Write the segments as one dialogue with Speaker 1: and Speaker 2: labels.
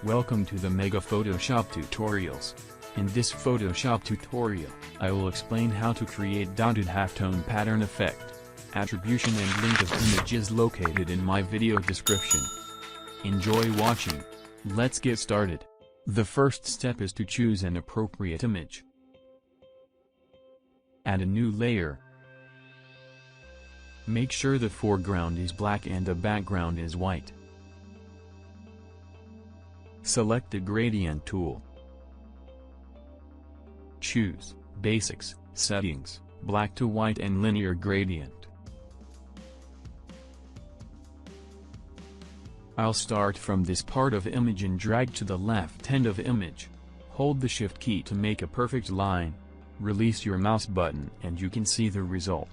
Speaker 1: Welcome to the Mega Photoshop Tutorials. In this Photoshop tutorial, I will explain how to create dotted halftone pattern effect. Attribution and link of image is located in my video description. Enjoy watching. Let's get started. The first step is to choose an appropriate image. Add a new layer. Make sure the foreground is black and the background is white. Select the gradient tool. Choose Basics, Settings, Black to White and Linear Gradient. I'll start from this part of image and drag to the left end of image. Hold the Shift key to make a perfect line. Release your mouse button and you can see the result.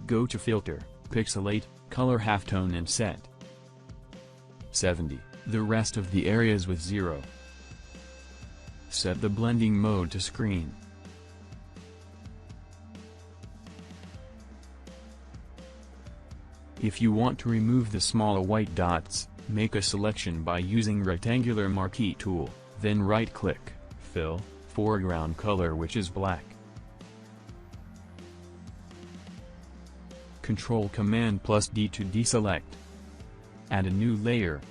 Speaker 1: Go to Filter, Pixelate, Color Halftone and set 70, the rest of the areas with 0. Set the blending mode to screen. If you want to remove the small white dots, make a selection by using rectangular marquee tool, then right-click, Fill, Foreground Color which is black. Ctrl+Command+D to deselect. Add a new layer.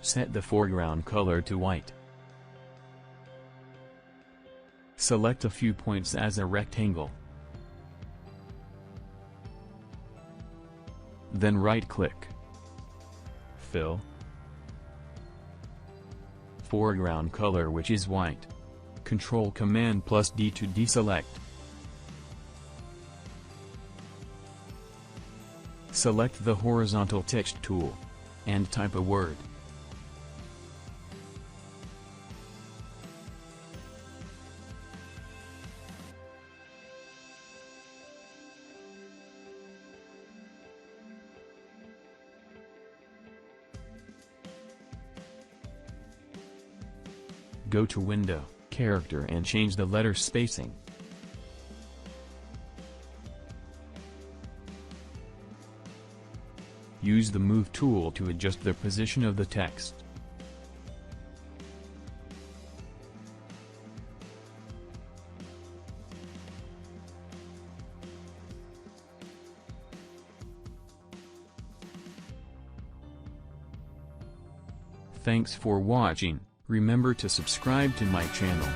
Speaker 1: Set the foreground color to white. Select a few points as a rectangle. Then right-click. Fill. Foreground color which is white. Ctrl+Command+D to deselect. Select the horizontal text tool. And type a word. Go to Window, Character and change the letter spacing. Use the Move tool to adjust the position of the text. Thanks for watching. Remember to subscribe to my channel.